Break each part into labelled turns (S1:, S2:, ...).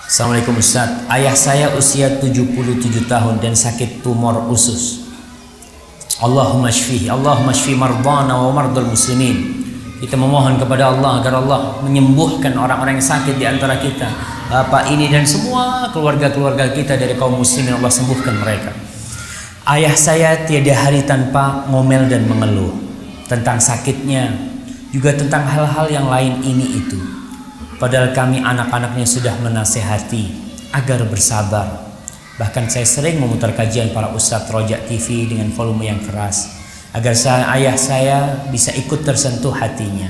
S1: Assalamualaikum Ustaz. Ayah saya usia 77 tahun dan sakit tumor usus. Allahumma shfihi, Allahumma shfi mardana wa mardal muslimin. Kita memohon kepada Allah agar Allah menyembuhkan orang-orang yang sakit di antara kita, bapak ini dan semua keluarga-keluarga kita dari kaum muslimin. Allah sembuhkan mereka. Ayah saya tiada hari tanpa ngomel dan mengeluh tentang sakitnya, juga tentang hal-hal yang lain ini itu. Padahal kami anak-anaknya sudah menasehati agar bersabar. Bahkan saya sering memutar kajian para ustadz Rojak TV dengan volume yang keras, agar ayah saya bisa ikut tersentuh hatinya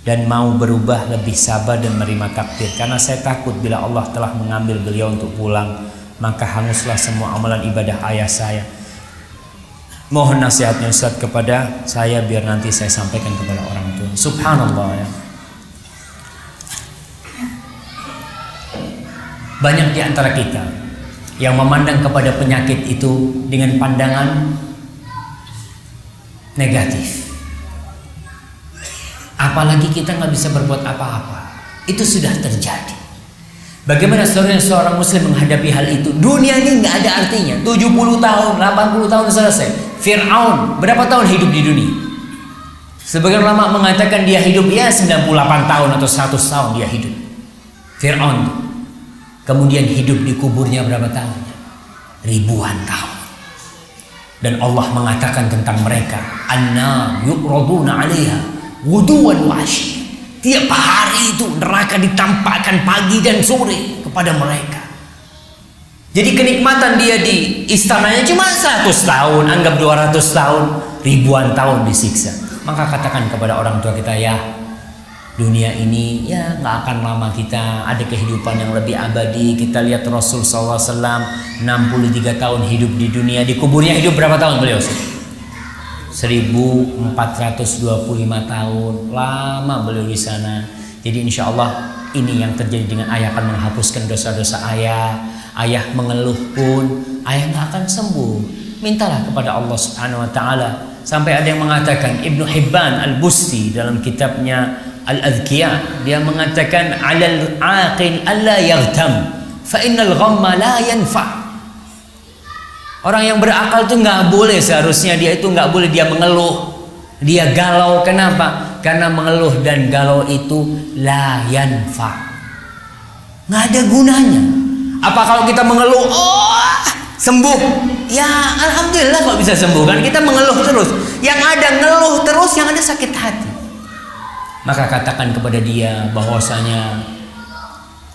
S1: dan mau berubah, lebih sabar dan menerima takdir. Karena saya takut bila Allah telah mengambil beliau untuk pulang, maka hanguslah semua amalan ibadah ayah saya. Mohon nasihatnya Ustadz kepada saya biar nanti saya sampaikan kepada orang tua. Subhanallah ya. Banyak di antara kita yang memandang kepada penyakit itu dengan pandangan negatif. Apalagi kita nggak bisa berbuat apa-apa. Itu sudah terjadi. Bagaimana seorang muslim menghadapi hal itu? Dunia ini nggak ada artinya. 70 tahun, 80 tahun selesai. Fir'aun berapa tahun hidup di dunia? Sebagian ulama mengatakan dia hidup 98 tahun atau 100 tahun dia hidup. Fir'aun. Kemudian hidup di kuburnya berapa tahun? Ribuan tahun. Dan Allah mengatakan tentang mereka, anna yu'raduna 'alaiha ghuduwan wa 'ashiyya. Tiap hari itu neraka ditampakkan pagi dan sore kepada mereka. Jadi kenikmatan dia di istananya cuma 100 tahun, anggap 200 tahun, ribuan tahun disiksa. Maka katakan kepada orang tua kita, ya dunia ini ya nggak akan lama, kita ada kehidupan yang lebih abadi. Kita lihat Rasul SAW 63 tahun hidup di dunia, di kuburnya hidup berapa tahun beliau? 1425 tahun, lama beliau di sana. Jadi insya Allah ini yang terjadi dengan ayah akan menghapuskan dosa-dosa ayah. Ayah mengeluh pun ayah nggak akan sembuh. Mintalah kepada Allah Subhanahu Wa Taala. Sampai ada yang mengatakan, Ibnu Hibban Al-Busti dalam kitabnya Al-Adhkiya, dia mengatakan alal aqil alla yaghtam fa innal ghamma la yanfa. Orang yang berakal itu nggak boleh, seharusnya dia itu nggak boleh dia mengeluh, dia galau. Kenapa? Karena mengeluh dan galau itu la yanfa, nggak ada gunanya. Apa kalau kita mengeluh, oh sembuh? Ya alhamdulillah kalau bisa sembuh kan. Kita mengeluh terus, yang ada ngeluh terus, yang ada sakit hati. Maka katakan kepada dia bahwasanya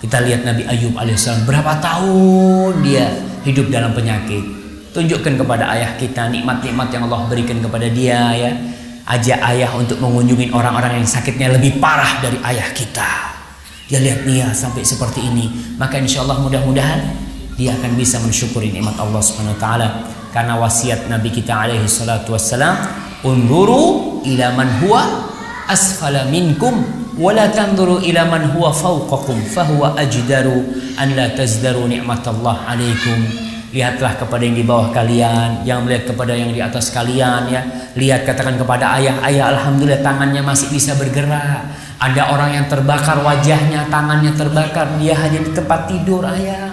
S1: kita lihat Nabi Ayub alaihissalam berapa tahun dia hidup dalam penyakit. Tunjukkan kepada ayah kita nikmat-nikmat yang Allah berikan kepada dia ya. Ajak ayah untuk mengunjungi orang-orang yang sakitnya lebih parah dari ayah kita. Dia lihat dia sampai seperti ini, maka insya Allah mudah-mudahan dia akan bisa mensyukuri nikmat Allah Subhanahu Wa Taala. Karena wasiat Nabi kita alaihi salatu wassalam, unzuru ila man huwa asfala minkum wala tanzuru ila man huwa fawqakum fahuwa ajdaru an la tazdaru ni'matallah alaikum. Lihatlah kepada yang di bawah kalian, jangan melihat kepada yang di atas kalian ya. Lihat, katakan kepada ayah, ayah alhamdulillah tangannya masih bisa bergerak. Ada orang yang terbakar wajahnya, tangannya terbakar, dia hanya di tempat tidur ayah.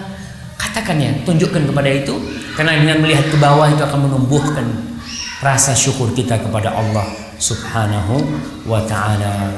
S1: Katakan ya, tunjukkan kepada itu. Karena dengan melihat ke bawah itu akan menumbuhkan rasa syukur kita kepada Allah Subhanahu Wa Ta'ala.